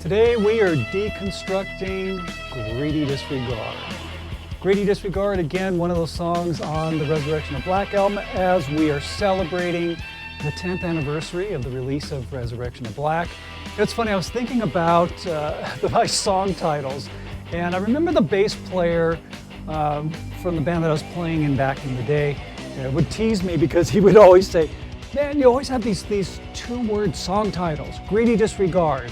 Today we are deconstructing Greedy Disregard. Greedy Disregard, again, one of those songs on the Resurrection of Black album as we are celebrating the 10th anniversary of the release of Resurrection of Black. It's funny, I was thinking about my song titles, and I remember the bass player from the band that I was playing in back in the day would tease me because he would always say, man, you always have these two-word song titles, Greedy Disregard,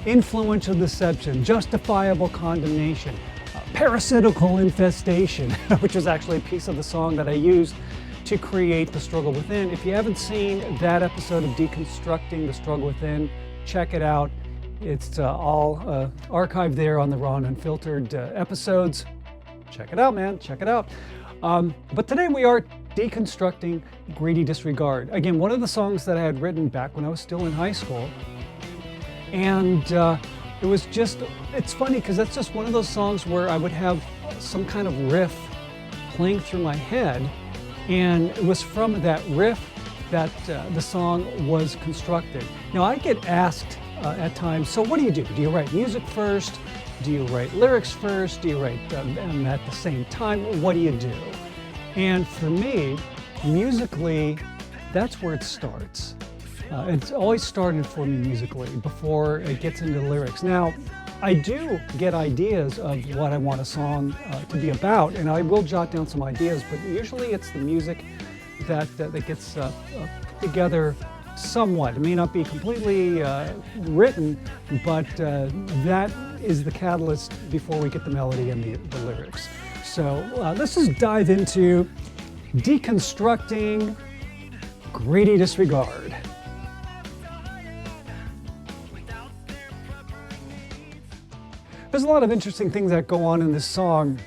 Influential Deception, Justifiable Condemnation, Parasitical Infestation, which was actually a piece of the song that I used to create The Struggle Within. If you haven't seen that episode of Deconstructing The Struggle Within, check it out. It's all archived there on the raw and unfiltered episodes. Check it out, man, check it out. But today we are deconstructing Greedy Disregard. Again, one of the songs that I had written back when I was still in high school. And it was just, it's funny because that's just one of those songs where I would have some kind of riff playing through my head. And it was from that riff that the song was constructed. Now I get asked at times, so what do? Do you write music first? Do you write lyrics first? Do you write them at the same time? What do you do? And for me, musically, that's where it starts. It's always started for me musically before it gets into lyrics. Now, I do get ideas of what I want a song to be about, and I will jot down some ideas, but usually it's the music that gets together somewhat. It may not be completely written, but that is the catalyst before we get the melody and the lyrics. So let's just dive into deconstructing Greedy Disregard. There's a lot of interesting things that go on in this song.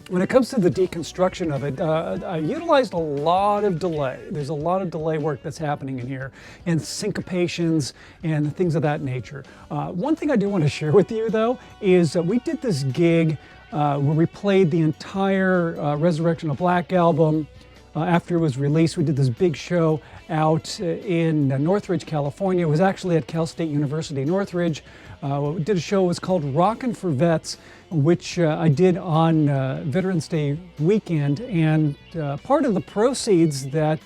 When it comes to the deconstruction of it, I utilized a lot of delay. There's a lot of delay work that's happening in here, and syncopations and things of that nature. One thing I do want to share with you, though, is we did this gig where we played the entire Resurrection of Black album. After it was released, we did this big show out in Northridge, California. It was actually at Cal State University, Northridge. We did a show, it was called Rockin' for Vets, which I did on Veterans Day weekend. And part of the proceeds that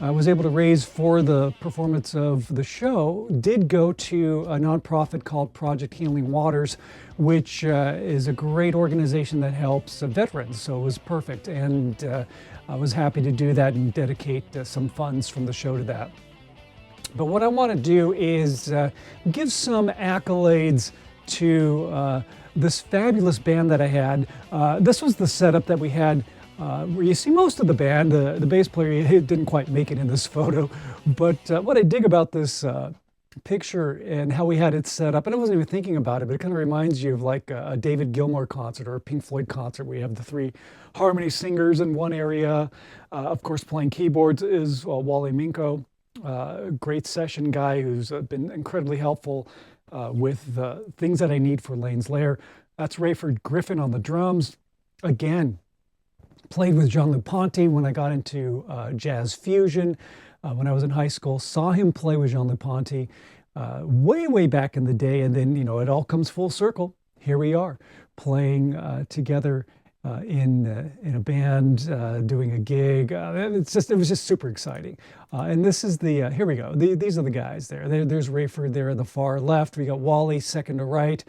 I was able to raise for the performance of the show did go to a nonprofit called Project Healing Waters, which is a great organization that helps veterans. So it was perfect. And I was happy to do that and dedicate some funds from the show to that. But what I want to do is give some accolades to this fabulous band that I had. This was the setup that we had where you see most of the band. The bass player didn't quite make it in this photo, but what I dig about this picture and how we had it set up, and I wasn't even thinking about it, but it kind of reminds you of like a David Gilmour concert or a Pink Floyd concert where you have the three harmony singers in one area. Of course, playing keyboards is Wally Minko. Great session guy who's been incredibly helpful with the things that I need for Lane's Laire. That's Rayford Griffin on the drums. Again, played with Jean-Luc Ponty when I got into jazz fusion. When I was in high school, saw him play with Jean-Luc Ponty way back in the day. And then, you know, it all comes full circle. Here we are playing together in a band, doing a gig. It was just super exciting. And this is the, here we go. These are the guys there. There's Rayford there on the far left. We got Wally second to right.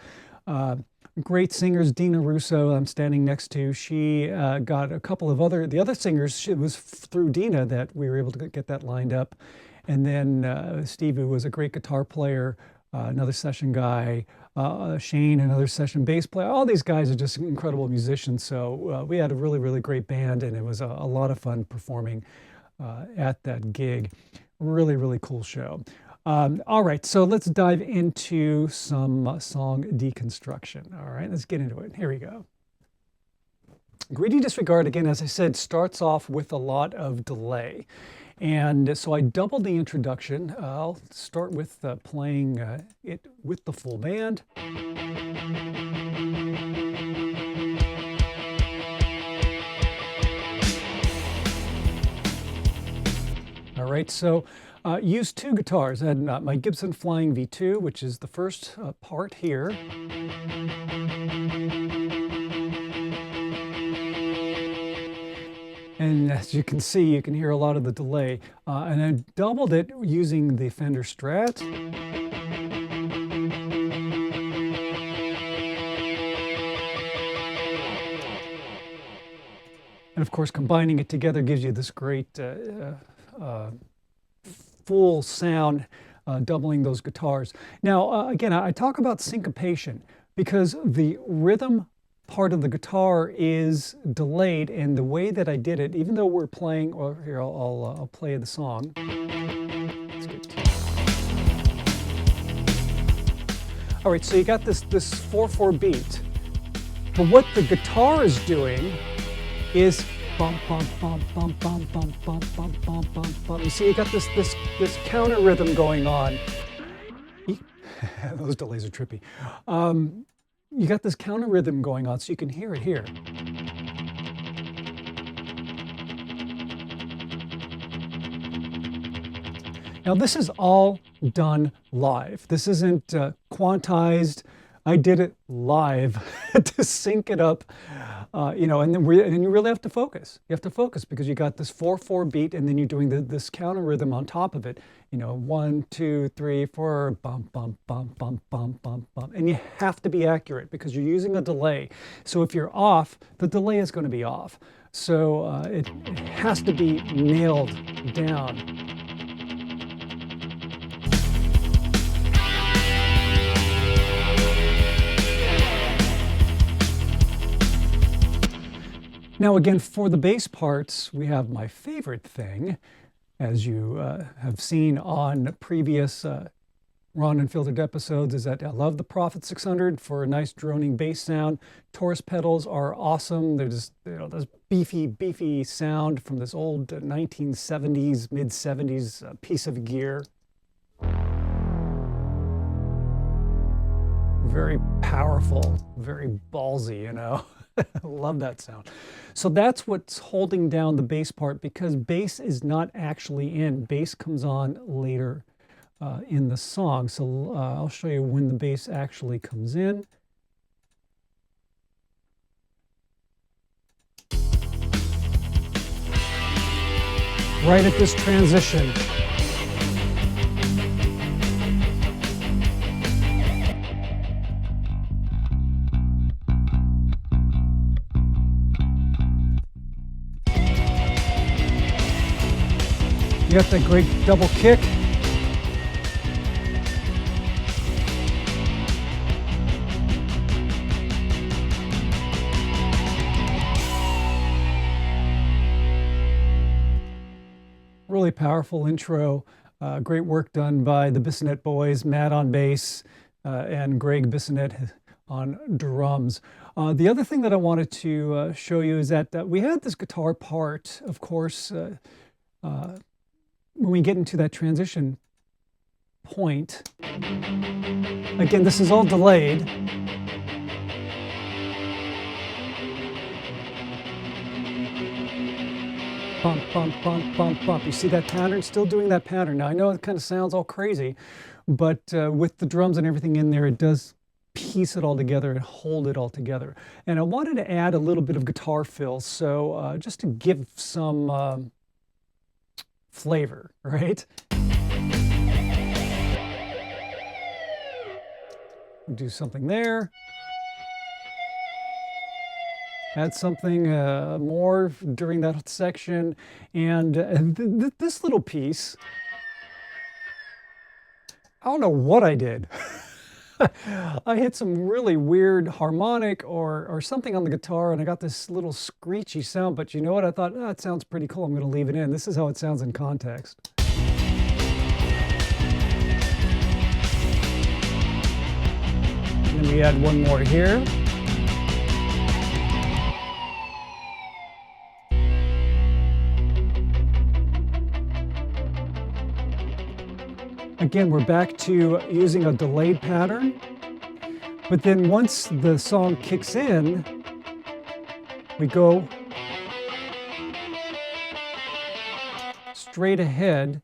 Great singers, Dina Russo, I'm standing next to. She got a couple of the other singers. It was through Dina that we were able to get that lined up. And then Steve, who was a great guitar player, another session guy. Shane, another session bass player. All these guys are just incredible musicians. So we had a really great band, and it was a lot of fun performing at that gig. Really cool show. All right, so let's dive into some song deconstruction. All right, let's get into it. Here we go. Greedy Disregard, again, as I said, starts off with a lot of delay. And so I doubled the introduction. I'll start with playing it with the full band. All right, so Used two guitars. I had my Gibson Flying V2, which is the first part here. And as you can see, you can hear a lot of the delay. And I doubled it using the Fender Strat. And of course, combining it together gives you this great full sound, doubling those guitars. Now, again, I talk about syncopation because the rhythm part of the guitar is delayed, and the way that I did it, even though we're playing, or here, I'll play the song. All right, so you got this 4/4 beat, but what the guitar is doing is bump, bump, bump, bump, bump, bump, bump, bump, bump, bump, bump. You see, you got this counter rhythm going on. Those delays are trippy. You got this counter rhythm going on, so you can hear it here. Now, this is all done live. This isn't quantized. I did it live to sync it up, you know, and then you really have to focus. You have to focus because you got this 4/4 beat, and then you're doing this counter rhythm on top of it. You know, 1, 2, 3, 4, bump, bump, bump, bump, bump, bump, bump. And you have to be accurate because you're using a delay. So if you're off, the delay is going to be off. So it has to be nailed down. Now again, for the bass parts, we have my favorite thing, as you have seen on previous Ron Unfiltered episodes, is that I love the Prophet 600 for a nice droning bass sound. Taurus pedals are awesome. They're just, you know, this beefy sound from this old 1970s, mid-70s piece of gear. Very powerful, very ballsy, you know. I love that sound. So that's what's holding down the bass part, because bass is not actually in. Bass comes on later in the song. So I'll show you when the bass actually comes in. Right at this transition. You got that great double kick. Really powerful intro. Great work done by the Bissonette boys, Matt on bass, and Greg Bissonette on drums. The other thing that I wanted to show you is that we had this guitar part, of course, when we get into that transition point. Again, this is all delayed. Bump, bump, bump, bump, bump. You see that pattern? Still doing that pattern. Now, I know it kind of sounds all crazy, but with the drums and everything in there, it does piece it all together and hold it all together. And I wanted to add a little bit of guitar fill, so just to give some flavor, right? Do something there. Add something more during that section. And this little piece, I don't know what I did. I hit some really weird harmonic or something on the guitar, and I got this little screechy sound, but you know what? I thought, oh, it sounds pretty cool. I'm going to leave it in. This is how it sounds in context. And then we add one more here. Again, we're back to using a delayed pattern, but then once the song kicks in, we go straight ahead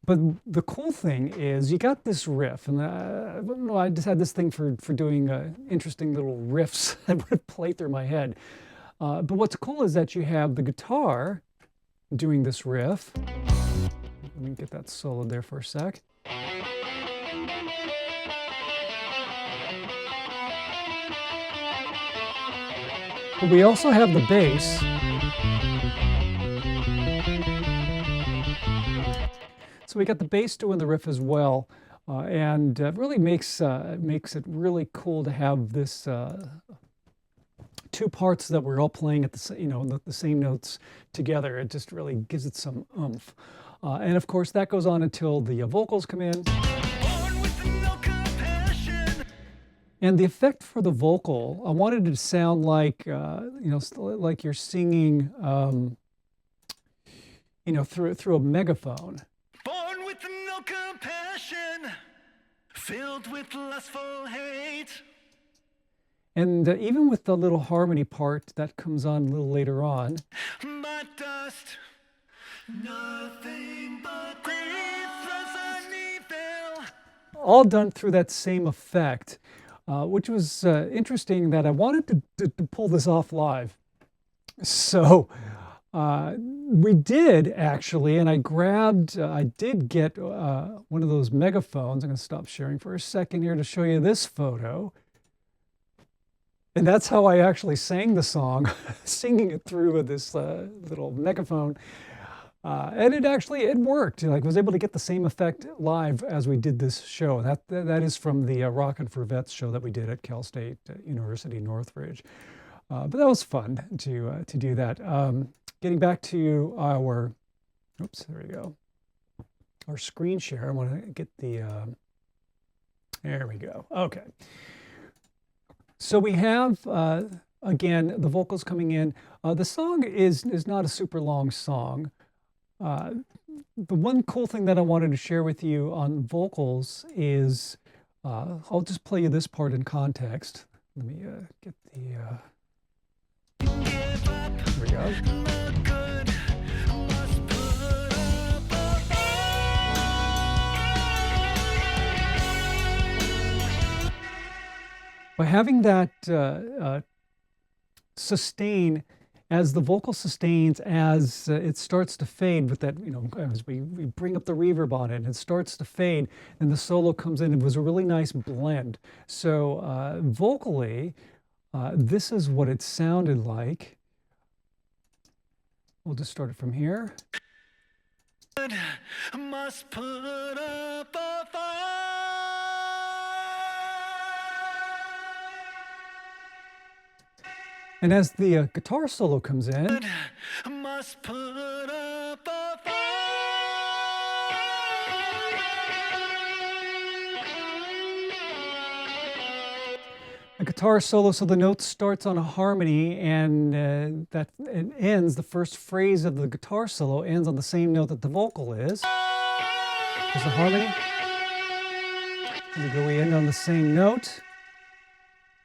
But the cool thing is you got this riff, and I don't know, I just had this thing for doing interesting little riffs that would play through my head. But what's cool is that you have the guitar doing this riff. Let me get that solo there for a sec. But we also have the bass. So we got the bass doing the riff as well, and really makes it really cool to have this two parts that we're all playing at the same notes together. It just really gives it some oomph, and of course that goes on until the vocals come in. And the effect for the vocal, I wanted it to sound like like you're singing through a megaphone. Born with no compassion, filled with lustful hate. And even with the little harmony part that comes on a little later on. But dust, nothing but breathless and evil. All done through that same effect, which was interesting that I wanted to pull this off live. So we did actually, and I did get one of those megaphones. I'm going to stop sharing for a second here to show you this photo. And that's how I actually sang the song, singing it through with this little megaphone. And it worked. I was able to get the same effect live as we did this show. That is from the Rockin' for Vets show that we did at Cal State University Northridge. But that was fun to do that. Getting back to our, there we go. Our screen share. I want to get there we go. Okay. So we have, again, the vocals coming in. The song is not a super long song. The one cool thing that I wanted to share with you on vocals is, I'll just play you this part in context. Let me get the, there we go. By having that sustain, as the vocal sustains, as it starts to fade with that, as we bring up the reverb on it, and it starts to fade, and the solo comes in, it was a really nice blend. So vocally, this is what it sounded like. We'll just start it from here. Must put up a fight. And as the guitar solo comes in, must put up a fight. a guitar solo, so the note starts on a harmony, and that it ends, the first phrase of the guitar solo ends on the same note that the vocal is. There's the harmony. We end on the same note,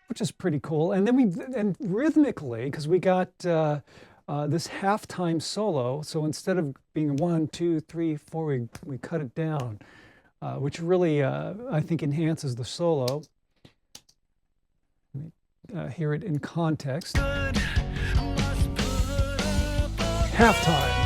which is pretty cool. And then rhythmically, because we got this halftime solo, so instead of being 1, 2, 3, 4, we cut it down, which really, I think, enhances the solo. Let me hear it in context. Halftime.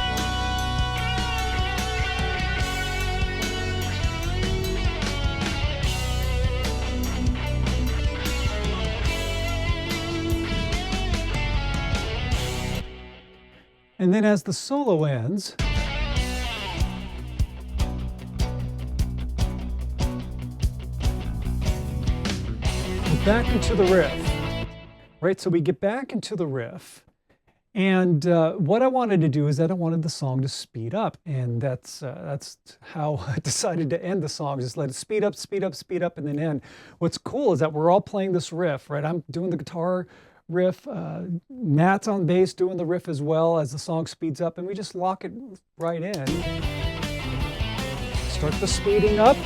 And then as the solo ends, we're back into the riff, right? So we get back into the riff, and what I wanted to do is that I wanted the song to speed up, and that's how I decided to end the song, just let it speed up, speed up, speed up, and then end. What's cool is that we're all playing this riff, right? I'm doing the guitar riff, Matt's on bass doing the riff as well as the song speeds up, and we just lock it right in. Start the speeding up.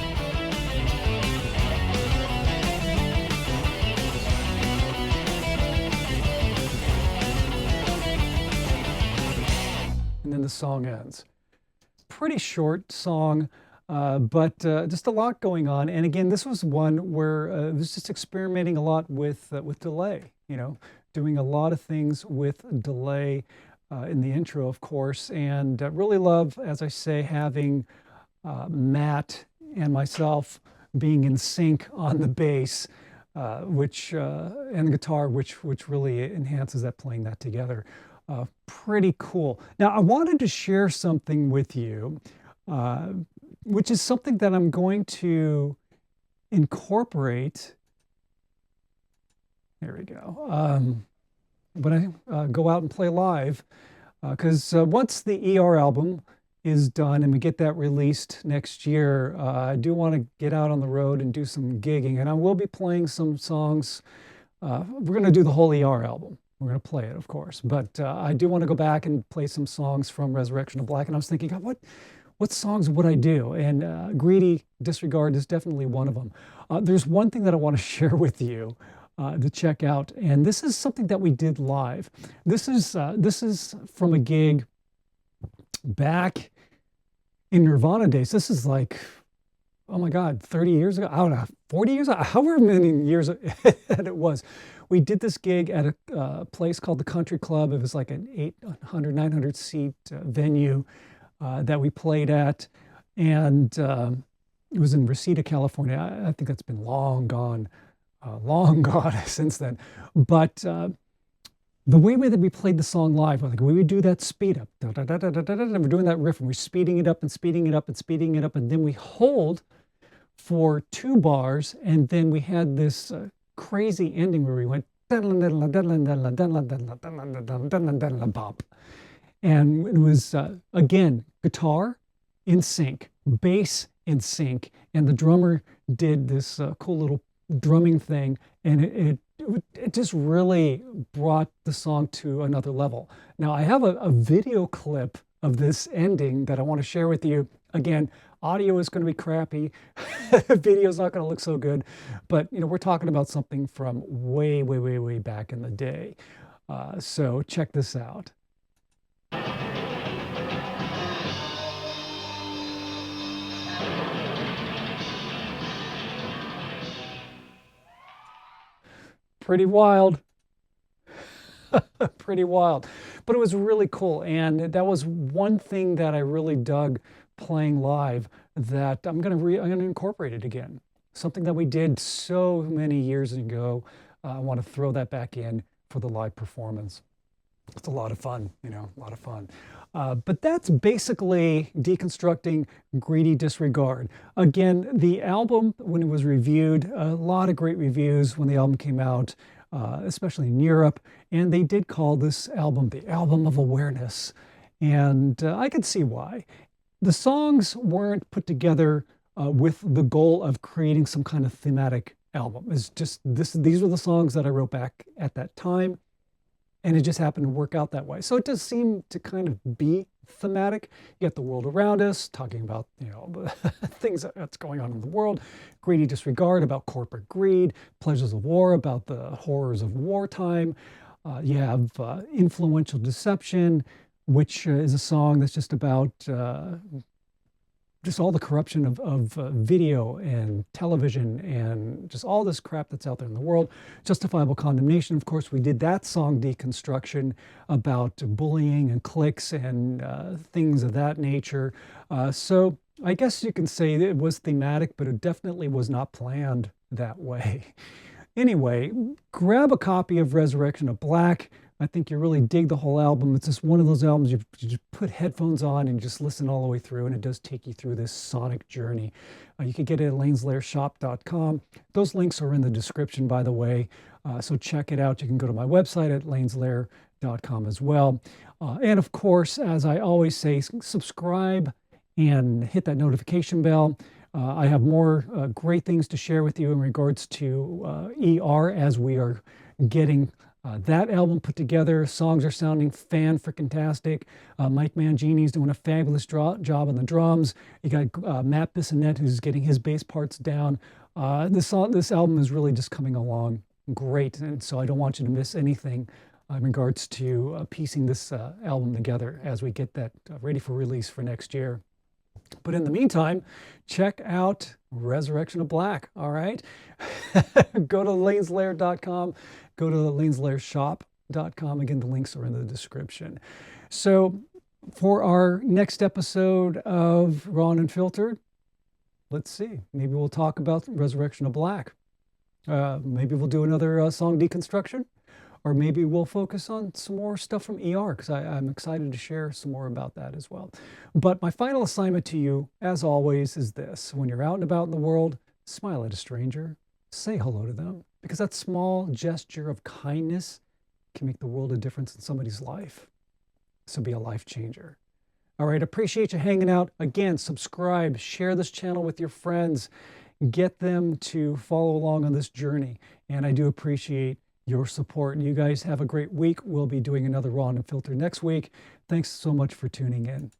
And then the song ends. Pretty short song. But just a lot going on. And again, this was one where I was just experimenting a lot with delay, doing a lot of things with delay in the intro, of course. And really love, as I say, having Matt and myself being in sync on the bass, which and the guitar, which really enhances that, playing that together. Pretty cool. Now, I wanted to share something with you, which is something that I'm going to incorporate. There we go. When I go out and play live, because once the ER album is done and we get that released next year, I do want to get out on the road and do some gigging, and I will be playing some songs. We're going to do the whole ER album. We're going to play it, of course, but I do want to go back and play some songs from Resurrection of Black. And I was thinking, God, what songs would I do? And Greedy Disregard is definitely one of them. There's one thing that I want to share with you to check out, and this is something that we did live. This is from a gig back in Nirvana days. This is like, oh my God, 30 years ago. I don't know, 40 years ago, however many years it was. We did this gig at a place called the Country Club. It was like an 800, 900 seat venue that we played at. And it was in Reseda, California. I think that's been long gone since then. But the way that we played the song live, like we would do that speed up, and we're doing that riff, and we're speeding it up and speeding it up and speeding it up, and then we hold for 2 bars, and then we had this crazy ending where we went bop, and it was again guitar in sync, bass in sync, and the drummer did this cool little drumming thing, and it just really brought the song to another level. Now I have a video clip of this ending that I want to share with you. Again, audio is going to be crappy, video is not going to look so good, but we're talking about something from way, way, way, way back in the day. So check this out. Pretty wild. Pretty wild. But it was really cool. And that was one thing that I really dug playing live, that I'm going to incorporate it again. Something that we did so many years ago. I want to throw that back in for the live performance. It's a lot of fun, a lot of fun. But that's basically Deconstructing, Greedy Disregard. Again, the album, when it was reviewed, a lot of great reviews when the album came out, especially in Europe. And they did call this album the album of awareness. And I could see why. The songs weren't put together with the goal of creating some kind of thematic album. It's just these were the songs that I wrote back at that time. And it just happened to work out that way. So it does seem to kind of be thematic. You got the world around us, talking about things that's going on in the world. Greedy Disregard, about corporate greed. Pleasures of War, about the horrors of wartime. You have Influential Deception, which is a song that's just about just all the corruption of video and television and just all this crap that's out there in the world. Justifiable Condemnation, of course, we did that song Deconstruction, about bullying and cliques and things of that nature. So I guess you can say it was thematic, but it definitely was not planned that way. Anyway, grab a copy of Resurrection of Black. I think you really dig the whole album. It's just one of those albums you just put headphones on and just listen all the way through, and it does take you through this sonic journey. You can get it at laneslairshop.com. Those links are in the description, by the way, so check it out. You can go to my website at laneslair.com as well. And of course, as I always say, subscribe and hit that notification bell. I have more great things to share with you in regards to ER as we are getting that album put together. Songs are sounding fan-frickin-tastic. Mike Mangini's doing a fabulous job on the drums. You got Matt Bissonette, who's getting his bass parts down. This album is really just coming along great, and so I don't want you to miss anything in regards to piecing this album together as we get that ready for release for next year. But in the meantime, check out Resurrection of Black, all right? Go to laneslaire.com, go to laneslairshop.com. Again, the links are in the description. So for our next episode of Raw and Unfiltered, let's see, maybe we'll talk about Resurrection of Black. Maybe we'll do another song deconstruction, or maybe we'll focus on some more stuff from ER, because I'm excited to share some more about that as well. But my final assignment to you, as always, is this. When you're out and about in the world, smile at a stranger, say hello to them, because that small gesture of kindness can make the world a difference in somebody's life. So be a life changer. All right, appreciate you hanging out. Again, subscribe, share this channel with your friends, get them to follow along on this journey. And I do appreciate your support. You guys have a great week. We'll be doing another Raw and Unfiltered next week. Thanks so much for tuning in.